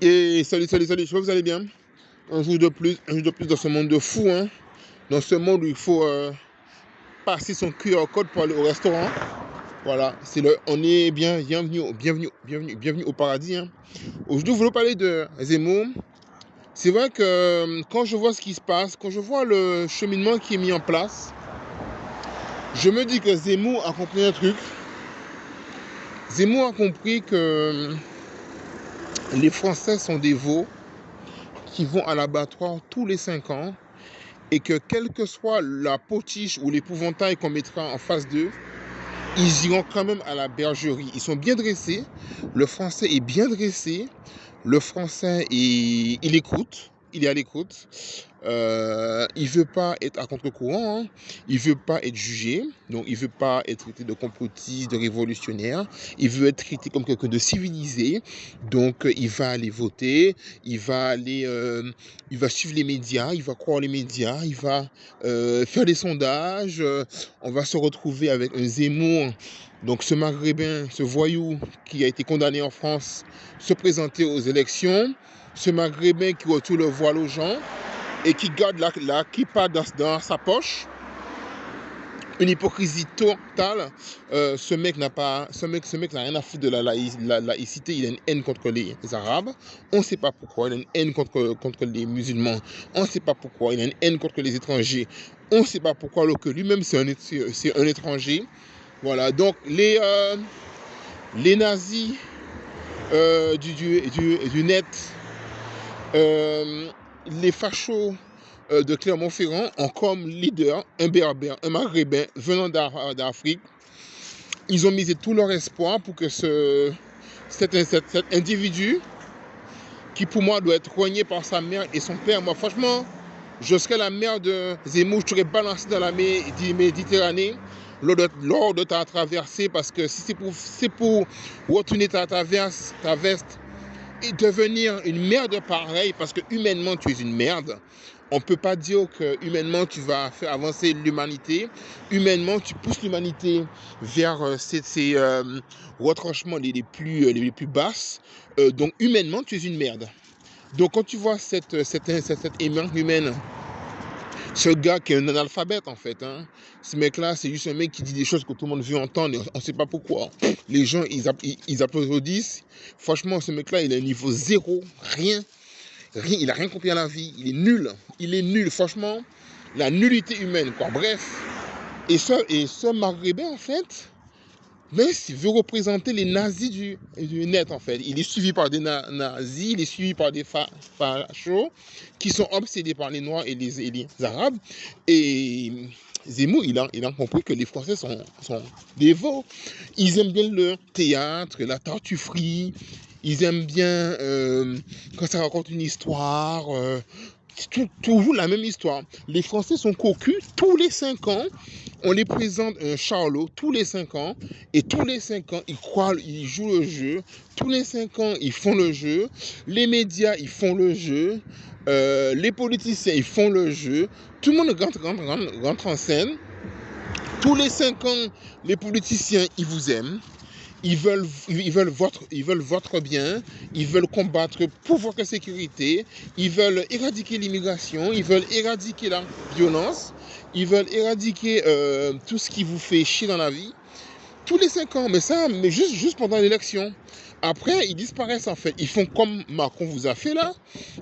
Et salut, j'espère que vous allez bien. Un jour de plus dans ce monde de fou, hein. Dans ce monde où il faut passer son QR code pour aller au restaurant. Voilà, on est bienvenue au paradis, hein. Aujourd'hui, je voulais parler de Zemmour. C'est vrai que quand je vois ce qui se passe, quand je vois le cheminement qui est mis en place, je me dis que Zemmour a compris un truc. Zemmour a compris que les Français sont des veaux qui vont à l'abattoir tous les 5 ans et que quelle que soit la potiche ou l'épouvantail qu'on mettra en face d'eux, ils iront quand même à la bergerie. Ils sont bien dressés, le français est bien dressé, le français il écoute, il est à l'écoute. Il veut pas être à contre-courant, hein. Il veut pas être jugé, donc il veut pas être traité de complotiste, de révolutionnaire. Il veut être traité comme quelqu'un de civilisé, donc il va aller voter, il va suivre les médias, il va croire les médias, il va faire des sondages. On va se retrouver avec un Zemmour, donc ce maghrébin, ce voyou qui a été condamné en France, se présenter aux élections. Ce maghrébin qui retourne le voile aux gens et qui garde la kippa dans sa poche. Une hypocrisie totale. Ce mec n'a rien à foutre de la laïcité. Il a une haine contre les Arabes. On ne sait pas pourquoi. Il a une haine contre les musulmans. On ne sait pas pourquoi. Il a une haine contre les étrangers. On ne sait pas pourquoi, alors que lui-même c'est un étranger. Voilà. Donc les nazis du net, les fachos de Clermont-Ferrand ont comme leader un berbère, un maghrébin venant d'Afrique. Ils ont misé tout leur espoir pour que cet individu, qui pour moi doit être rogné par sa mère et son père, moi franchement, je serais la mère de Zemmour, je serais balancé dans la Méditerranée lors de ta traversée, parce que si c'est pour retourner ta veste et devenir une merde pareille, parce que humainement tu es une merde. On ne peut pas dire que humainement tu vas faire avancer l'humanité. Humainement tu pousses l'humanité vers ces retranchements les plus basses. Donc humainement tu es une merde. Donc quand tu vois cette émerge humaine, ce gars qui est un analphabète en fait, hein. Ce mec-là, c'est juste un mec qui dit des choses que tout le monde veut entendre et on ne sait pas pourquoi. Les gens, ils applaudissent. Franchement, ce mec-là, il a un niveau zéro, rien, il n'a rien compris à la vie. Il est nul, franchement. La nullité humaine, quoi. Bref. Et ce maghrébin, en fait, mais il veut représenter les nazis du net, en fait. Il est suivi par des nazis, il est suivi par des fachos qui sont obsédés par les Noirs et les Arabes. Et Zemmour, il a compris que les Français sont des veaux. Ils aiment bien le théâtre, la tartufferie. Ils aiment bien quand ça raconte une histoire. Toujours la même histoire. Les Français sont cocus. Tous les 5 ans, on les présente un charlot tous les 5 ans. Et tous les 5 ans, ils jouent le jeu. Tous les 5 ans, ils font le jeu. Les médias, ils font le jeu. Les politiciens, ils font le jeu. Tout le monde rentre en scène. Tous les 5 ans, les politiciens, ils vous aiment. Ils veulent votre bien, ils veulent combattre pour votre sécurité, ils veulent éradiquer l'immigration, ils veulent éradiquer la violence, ils veulent éradiquer tout ce qui vous fait chier dans la vie. Tous les 5 ans, mais juste pendant l'élection. Après, ils disparaissent en fait. Ils font comme Macron vous a fait là.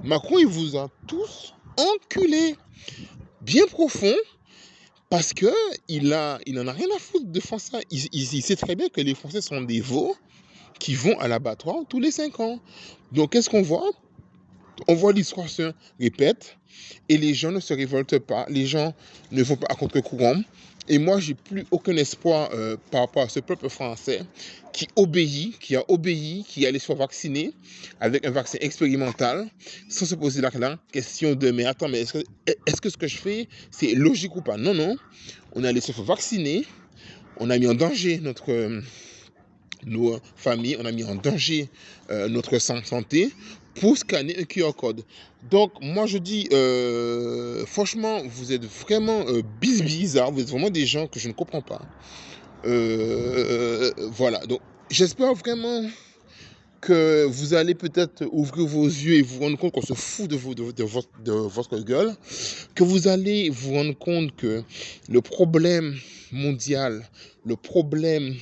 Macron, il vous a tous enculés, bien profond. Parce qu'il n'en a rien à foutre de faire ça. Il sait très bien que les Français sont des veaux qui vont à l'abattoir tous les 5 ans. Donc, qu'est-ce qu'on voit? On voit l'histoire se répète et les gens ne se révoltent pas. Les gens ne vont pas à contre-courant. Et moi, j'ai plus aucun espoir par rapport à ce peuple français qui a obéi, qui allait se faire vacciner avec un vaccin expérimental sans se poser la question de mais attends, mais est-ce que ce que je fais, c'est logique ou pas? Non, non. On allait se faire vacciner. On a mis en danger nos familles, on a mis en danger notre santé pour scanner un QR code. Donc, moi, je dis, franchement, vous êtes vraiment bizarre, vous êtes vraiment des gens que je ne comprends pas. Voilà, donc, j'espère vraiment que vous allez peut-être ouvrir vos yeux et vous rendre compte qu'on se fout de votre gueule, que vous allez vous rendre compte que le problème mondial, le problème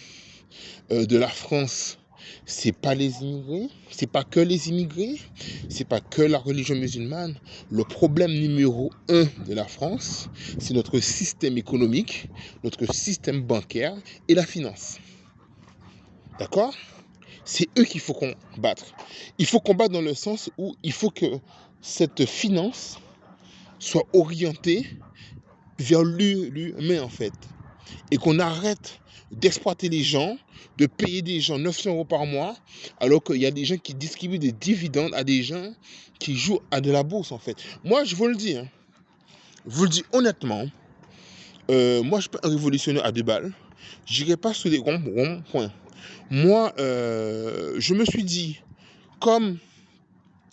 de la France, c'est pas les immigrés, c'est pas que les immigrés, c'est pas que la religion musulmane. Le problème numéro un de la France, c'est notre système économique, notre système bancaire et la finance. D'accord ? C'est eux qu'il faut combattre. Il faut combattre dans le sens où il faut que cette finance soit orientée vers l'humain en fait. Et qu'on arrête d'exploiter les gens, de payer des gens 900 € par mois, alors qu'il y a des gens qui distribuent des dividendes à des gens qui jouent à de la bourse en fait. Moi je vous le dis, je vous le dis honnêtement, moi je suis pas un révolutionnaire à 2 balles, j'irai pas sur les ronds-points. Moi, je me suis dit, comme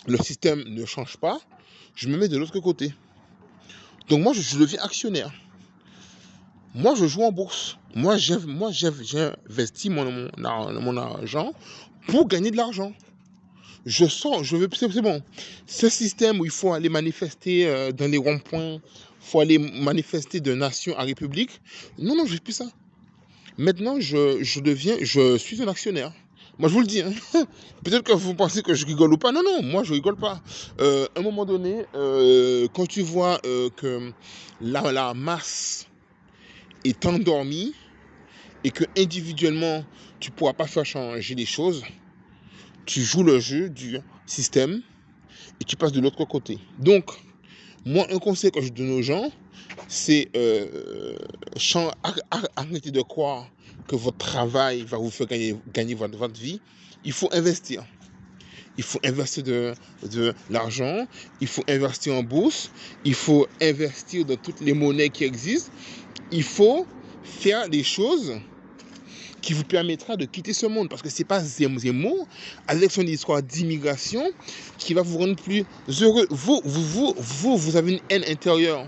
le système ne change pas, je me mets de l'autre côté. Donc moi, je deviens actionnaire. Moi, je joue en bourse. Moi, j'investis mon argent pour gagner de l'argent. C'est bon. Ce système où il faut aller manifester dans les ronds-points, il faut aller manifester de nation à république. Non, je ne fais plus ça. Maintenant, je suis un actionnaire. Moi, je vous le dis. Peut-être que vous pensez que je rigole ou pas. Non, moi, je rigole pas. À un moment donné, quand tu vois que la masse est endormie et que individuellement, tu ne pourras pas faire changer les choses, tu joues le jeu du système et tu passes de l'autre côté. Donc, moi, un conseil que je donne aux gens, c'est arrêtez de croire que votre travail va vous faire gagner votre vie. Il faut investir. Il faut investir de l'argent, il faut investir en bourse, il faut investir dans toutes les monnaies qui existent. Il faut faire des choses qui vous permettra de quitter ce monde. Parce que ce n'est pas Zemmour, avec son histoire d'immigration, qui va vous rendre plus heureux. Vous avez une haine intérieure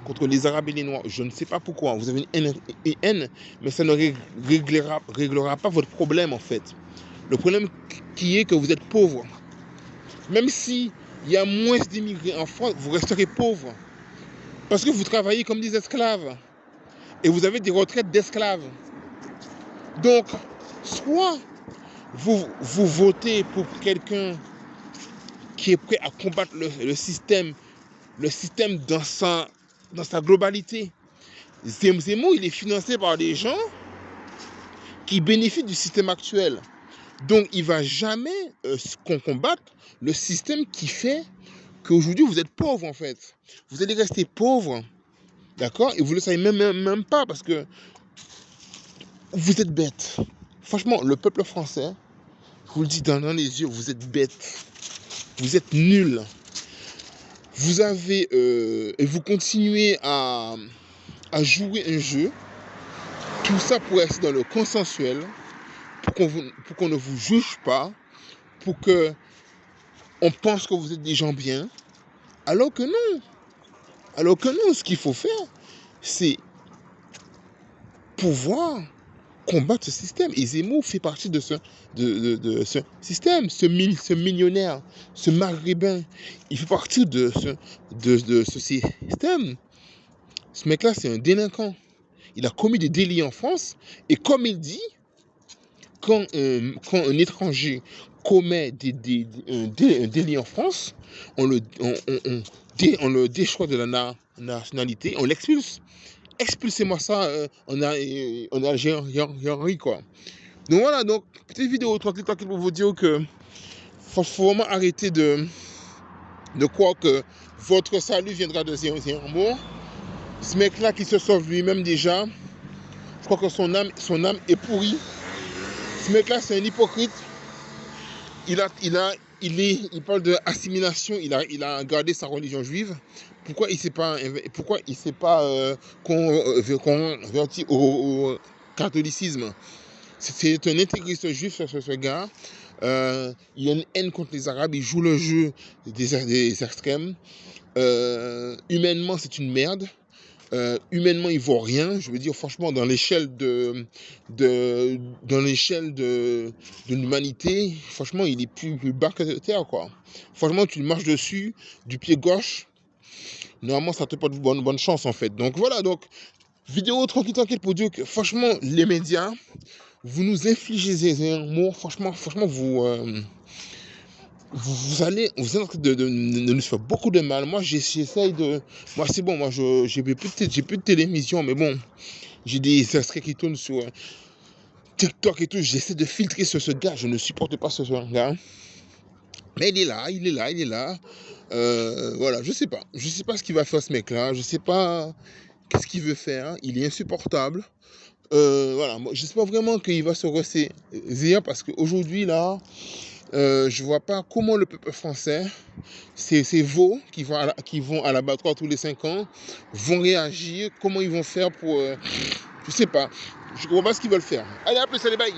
contre les Arabes et les Noirs. Je ne sais pas pourquoi. Vous avez une haine, mais ça ne réglera pas votre problème, en fait. Le problème qui est que vous êtes pauvre. Même s'il y a moins d'immigrés en France, vous resterez pauvre. Parce que vous travaillez comme des esclaves. Et vous avez des retraites d'esclaves. Donc, soit vous votez pour quelqu'un qui est prêt à combattre le système dans sa globalité. Zemmour, il est financé par des gens qui bénéficient du système actuel. Donc, il ne va jamais combattre le système qui fait qu'aujourd'hui, vous êtes pauvre, en fait. Vous allez rester pauvre, d'accord? Et vous ne le savez même pas, parce que vous êtes bête. Franchement, le peuple français, je vous le dis dans les yeux, vous êtes bête. Vous êtes nuls. Vous avez... et vous continuez à jouer un jeu. Tout ça pour rester dans le consensuel, pour qu'on ne vous juge pas, pour qu'on pense que vous êtes des gens bien, alors que non. Alors que non, ce qu'il faut faire, c'est pouvoir combattre ce système. Et Zemmour fait partie de ce système, ce millionnaire, ce maghrébin. Il fait partie de ce système. Ce mec-là, c'est un délinquant. Il a commis des délits en France. Et comme il dit, quand un étranger commet un délit en France, on le déchoit de la nationalité, on l'expulse. Expulsez-moi ça en Algérie, quoi. Donc voilà, donc petite vidéo tranquille pour vous dire que faut vraiment arrêter de croire que votre salut viendra de Zemmour. Ce mec-là qui se sauve lui-même déjà, je crois que son âme est pourrie. Ce mec-là, c'est un hypocrite. Il parle de assimilation. Il a gardé sa religion juive. Pourquoi il ne s'est pas converti au catholicisme? C'est un intégriste juif, ce gars. Il a une haine contre les Arabes. Il joue le jeu des extrêmes. Humainement, c'est une merde. Humainement, il vaut rien. Je veux dire, franchement, dans l'échelle dans l'échelle de l'humanité, franchement, il est plus bas que terre, quoi. Franchement, tu marches dessus du pied gauche. Normalement, ça te porte bonne chance, en fait. Donc voilà, donc vidéo tranquille pour dire que franchement, les médias, vous nous infligez des mots. Franchement, vous êtes en train de nous faire beaucoup de mal. Moi, j'essaye de. Moi, c'est bon, moi, j'ai plus de télévision, mais bon, j'ai des extraits qui tournent sur TikTok et tout. J'essaie de filtrer sur ce gars. Je ne supporte pas ce gars. Mais il est là. Voilà, je sais pas. Je sais pas ce qu'il va faire, ce mec-là. Je sais pas qu'est-ce qu'il veut faire. Il est insupportable. Voilà, moi, j'espère vraiment qu'il va se ressaisir parce qu'aujourd'hui, là. Je vois pas comment le peuple français, ces veaux qui vont à l'abattoir tous les 5 ans, vont réagir, comment ils vont faire pour... je sais pas, je comprends pas ce qu'ils veulent faire. Allez, à plus, allez, bye.